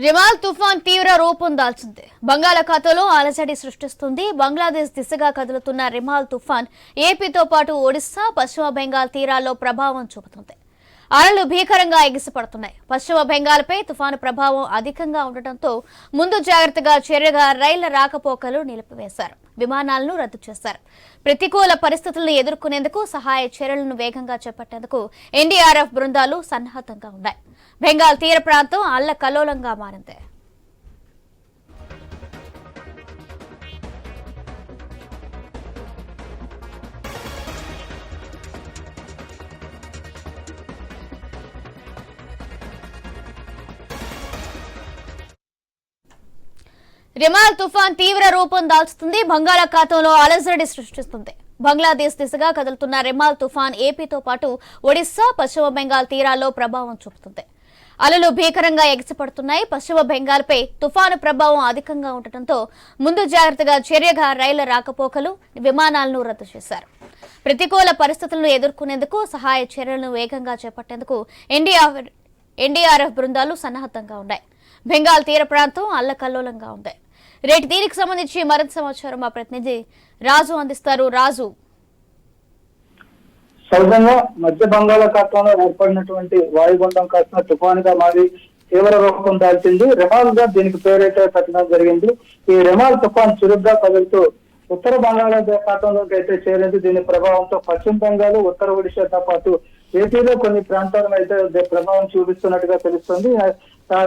రిమాల్ తుఫాన్ తీవ్ర రూపం దాల్చింది. బంగాళాఖాతంలో అలజడి సృష్టిస్తుంది. బంగ్లాదేశ్ దిశగా కదులుతున్న రిమాల్ తుఫాన్ ఏపీతో పాటు ఒడిశా, పశ్చిమ బెంగాల్ తీరాల్లో ప్రభావం చూపుతుంది. అలలు భీకరంగా ఎగిసిపడుతున్నాయి. పశ్చిమ బెంగాల్పై తుఫాను ప్రభావం అధికంగా ఉండటంతో ముందు జాగ్రత్తగా చర్యగా రైళ్ల రాకపోకలు నిలిపివేశారు. విమానాలను రద్దు చేశారు. ప్రతికూల పరిస్థితులను ఎదుర్కొనేందుకు సహాయ చర్యలను వేగంగా చేపట్టేందుకు ఎన్డీఆర్ఎఫ్ బృందాలు సన్నద్ధంగా ఉన్నాయి. బెంగాల్ తీర ప్రాంతం అల్లకల్లోలంగా మారింది. రిమాల్ తుఫాన్ తీవ్ర రూపం దాల్చుతుంది. బంగాళాఖాతంలో అలజడి సృష్టిస్తుంది. బంగ్లాదేశ్ దిశగా కదులుతున్న రిమాల్ తుఫాన్ ఏపీతో పాటు ఒడిశా, పశ్చిమ బెంగాల్ తీరాల్లో ప్రభావం చూపుతుంది. అలలు భీకరంగా ఎగిసిపడుతున్నాయి. పశ్చిమ బెంగాల్పై తుఫాను ప్రభావం అధికంగా ఉండటంతో ముందు జాగ్రత్తగా చర్యగా రైళ్ల రాకపోకలు, విమానాలను రద్దు చేశారు. ప్రతికూల పరిస్థితులను ఎదుర్కొనేందుకు సహాయ చర్యలను వేగంగా చేపట్టేందుకు ఎన్డీఆర్ఎఫ్ బృందాలు సన్నద్ధంగా ఉన్నాయి. బెంగాల్ తీర ప్రాంతం అల్లకల్లోలంగా ఉంది. రేటు దీనికి సంబంధించి మరింత సమాచారం మా ప్రతినిధి రాజు అందిస్తారు. రాజు, సహజంగా మధ్య బంగాళాఖాతంలో ఏర్పడినటువంటి వాయుగుండం కాస్త తుఫానుగా మారి తీవ్ర రూపం దాల్చింది. రెమాల్ గా దీనికి పేరైతే పెట్టడం జరిగింది. ఈ రెమాల్ తుఫాన్ చురుగ్గా కదులుతూ ఉత్తర బంగాళాఖాతంలోకి అయితే చేరింది. దీని ప్రభావంతో పశ్చిమ బెంగాల్, ఉత్తర ఒడిశాతో పాటు ఏపీలో కొన్ని ప్రాంతాలను అయితే ప్రభావం చూపిస్తున్నట్టుగా తెలుస్తుంది.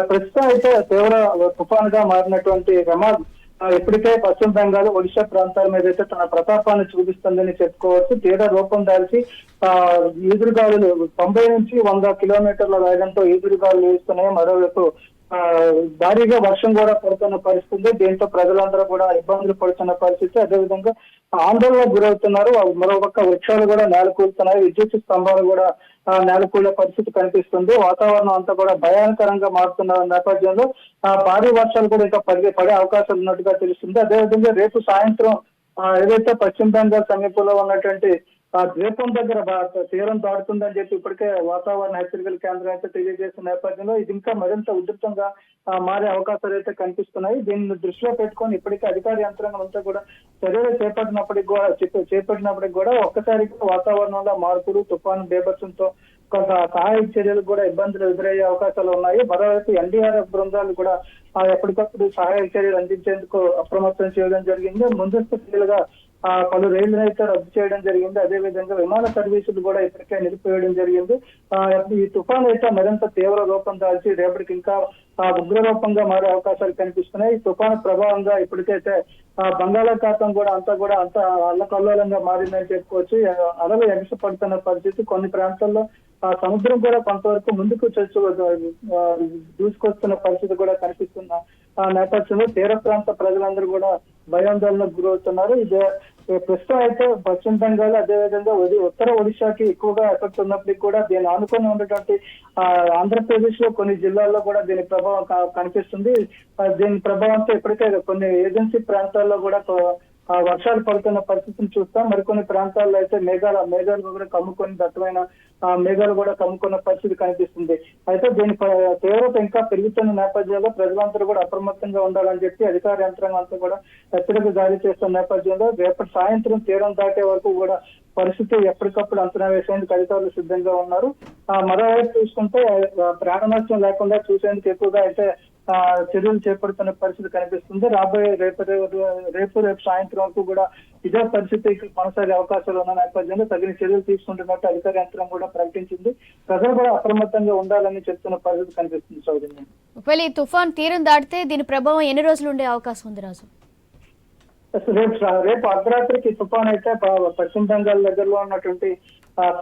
ప్రస్తుతం అయితే తీవ్ర తుఫానుగా మారినటువంటి రెమాల్ ఇప్పటికే పశ్చిమ బెంగాల్, ఒడిశా ప్రాంతాల మీద అయితే తన ప్రతాపాన్ని చూపిస్తుందని చెప్పుకోవచ్చు. తీవ్ర రూపం దాల్చి ఈదురుగాలులు 90 నుంచి 100 కిలోమీటర్ల వేగంతో ఈదురుగాలులు వీస్తున్నాయి. మరోవైపు భారీగా వర్షం కూడా పడుతున్న పరిస్థితి. దీంతో ప్రజలందరూ కూడా ఇబ్బందులు పడుతున్న పరిస్థితి. అదేవిధంగా ఆందోళనకు గురవుతున్నారు. మరోపక్క వృక్షాలు కూడా నేలకూలుతున్నాయి. విద్యుత్ స్తంభాలు కూడా నేలకూలే పరిస్థితి కనిపిస్తుంది. వాతావరణం అంతా కూడా భయానకరంగా మారుతున్న నేపథ్యంలో భారీ వర్షాలు కూడా ఇంకా పడే అవకాశాలు ఉన్నట్టుగా తెలుస్తుంది. అదేవిధంగా రేపు సాయంత్రం ఏదైతే పశ్చిమ బెంగాల్ సమీపంలో ఉన్నటువంటి ద్వీపం దగ్గర తీరం దాడుతుందని చెప్పి ఇప్పటికే వాతావరణ హెచ్చరికల కేంద్రం అయితే తెలియజేసిన నేపథ్యంలో ఇది ఇంకా మరింత ఉధృతంగా మారే అవకాశాలు అయితే కనిపిస్తున్నాయి. దీన్ని దృష్టిలో పెట్టుకొని ఇప్పటికే అధికార యంత్రాంగం అంతా కూడా చర్యలు చేపట్టినప్పటికి కూడా ఒక్కసారిగా వాతావరణంలో మార్పులు, తుఫాను బీభత్సంతో కొంత సహాయ చర్యలకు కూడా ఇబ్బందులు ఎదురయ్యే అవకాశాలు ఉన్నాయి. మరోవైపు ఎన్డీఆర్ఎఫ్ బృందాలు కూడా ఎప్పటికప్పుడు సహాయ చర్యలు అందించేందుకు అప్రమత్తం చేయడం జరిగింది. ముందస్తు చర్యలుగా పలు రైళ్లను అయితే రద్దు చేయడం జరిగింది. అదేవిధంగా విమాన సర్వీసులు కూడా ఇప్పటికే నిలిపివేయడం జరిగింది. ఈ తుఫాను అయితే మరింత తీవ్ర రూపం దాల్చి రేపటికి ఇంకా ఉగ్ర రూపంగా మారే అవకాశాలు కనిపిస్తున్నాయి. ఈ తుఫాను ప్రభావంగా ఇప్పటికైతే బంగాళాఖాతం కూడా అంతా అల్లకల్లోలంగా మారిందని చెప్పుకోవచ్చు. అలలు ఎగసిపడుతున్న పరిస్థితి. కొన్ని ప్రాంతాల్లో సముద్రం కూడా కొంతవరకు ముందుకు దూసుకొస్తున్న పరిస్థితి కూడా కనిపిస్తున్న నేపథ్యంలో తీర ప్రాంత ప్రజలందరూ కూడా భయాందోళనకు గురవుతున్నారు. ఇది ప్రస్తుతం అయితే పశ్చిమ బెంగాల్, అదేవిధంగా ఉత్తర ఒడిశాకి ఎక్కువగా ఎఫెక్ట్ ఉన్నప్పటికీ కూడా దీన్ని ఆనుకొని ఉన్నటువంటి ఆంధ్రప్రదేశ్ లో కొన్ని జిల్లాల్లో కూడా దీని ప్రభావం కనిపిస్తుంది. దీని ప్రభావంతో ఇప్పటికే కొన్ని ఏజెన్సీ ప్రాంతాల్లో కూడా వర్షాలు పడుతున్న పరిస్థితిని చూస్తాం. మరికొన్ని ప్రాంతాల్లో అయితే మేఘాలు కూడా కమ్ముకొని దట్టమైన మేఘాలు కూడా కమ్ముకున్న పరిస్థితి కనిపిస్తుంది. అయితే దీని తీవ్రత ఇంకా పెరుగుతున్న నేపథ్యంలో ప్రజలందరూ కూడా అప్రమత్తంగా ఉండాలని చెప్పి అధికార యంత్రాంగం అంతా కూడా హెచ్చరిక జారీ చేస్తున్న నేపథ్యంలో రేపటి సాయంత్రం తీరం దాటే వరకు కూడా పరిస్థితి ఎప్పటికప్పుడు అంచనా వేసేందుకు అధికారులు సిద్ధంగా ఉన్నారు. మరోవైపు చూసుకుంటే ప్రాణ నష్టం లేకుండా చూసేందుకు ఎక్కువగా అయితే చర్యలు చేపడుతున్న పరిస్థితి కనిపిస్తుంది. రాబోయే రేపు సాయంత్రం వరకు కూడా ఇదే పరిస్థితి కొనసాగే అవకాశాలు ఉన్న నేపథ్యంలో తగిన చర్యలు తీసుకుంటున్నట్టు అధికార యంత్రం కూడా ప్రకటించింది. ప్రజలు కూడా అప్రమత్తంగా ఉండాలని చెప్తున్న పరిస్థితి కనిపిస్తుంది. సౌజన్య, ఒకవేళ ఈ తుఫాన్ తీరం దాటితే దీని ప్రభావం ఎన్ని రోజులు ఉండే అవకాశం ఉంది రాజు? రేపు అర్ధరాత్రికి తుఫాన్ అయితే పశ్చిమ బెంగాల్ దగ్గరలో ఉన్నటువంటి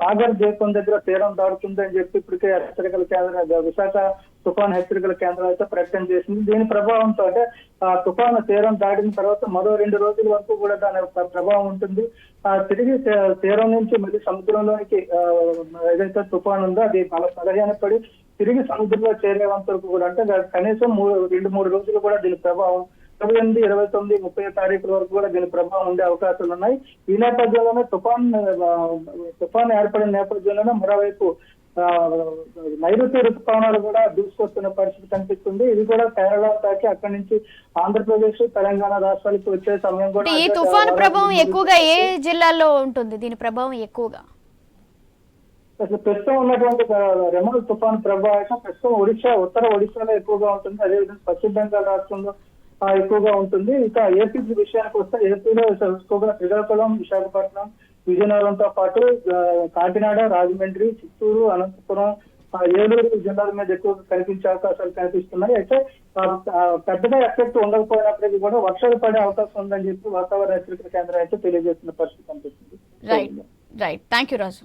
సాగర్ ద్వీపం దగ్గర తీరం దాడుతుందని చెప్పి ఇప్పటికే హెచ్చరికల కేంద్రం, విశాఖ తుఫాన్ హెచ్చరికల కేంద్రం అయితే ప్రకటన చేసింది. దీని ప్రభావంతో అంటే తుఫాను తీరం దాటిన తర్వాత మరో 2 రోజుల వరకు కూడా దాని ప్రభావం ఉంటుంది. తిరిగి తీరం నుంచి మళ్ళీ సముద్రంలోనికి ఏదైతే తుఫాన్ ఉందో అది బలహీనపడి తిరిగి సముద్రంలో చేరేంత వరకు కూడా అంటే కనీసం 2-3 రోజులు కూడా దీని ప్రభావం 28, 29, 30 తారీఖుల వరకు కూడా దీని ప్రభావం ఉండే అవకాశాలు ఉన్నాయి. ఈ నేపథ్యంలోనే తుఫాన్ ఏర్పడిన నేపథ్యంలోనే మరోవైపు నైరుతి ఋతుపవనాలు కూడా దూసుకొస్తున్న పరిస్థితి కనిపిస్తుంది. ఇది కూడా కేరళ తాకి అక్కడి నుంచి ఆంధ్రప్రదేశ్, తెలంగాణ రాష్ట్రాలకు వచ్చే సమయం కూడా ఈ తుఫాను ప్రభావం ఎక్కువగా ఏ జిల్లాల్లో ఉంటుంది? దీని ప్రభావం ఎక్కువగా అసలు ప్రస్తుతం ఉన్నటువంటి రెమల్ తుఫాను ప్రభావం ప్రస్తుతం ఒడిశా, ఉత్తర ఒడిశాలో ఎక్కువగా ఉంటుంది. అదేవిధంగా పశ్చిమ బెంగాల్ రాష్ట్రంలో ఎక్కువగా ఉంటుంది. ఇక ఏపీ విషయానికి వస్తే ఏపీలో ఎక్కువగా శ్రీకాకుళం, విశాఖపట్నం, విజయనగరంతో పాటు కాకినాడ, రాజమండ్రి, చిత్తూరు, అనంతపురం, ఏలూరు జిల్లాల మీద ఎక్కువగా కనిపించే అవకాశాలు కనిపిస్తున్నాయి. అయితే పెద్దగా ఎఫెక్ట్ ఉండకపోయినప్పటికీ కూడా వర్షాలు పడే అవకాశం ఉందని చెప్పి వాతావరణ హెచ్చరికల కేంద్రం అయితే తెలియజేస్తున్న పరిస్థితి కనిపిస్తుంది. రైట్. Thank you Raju.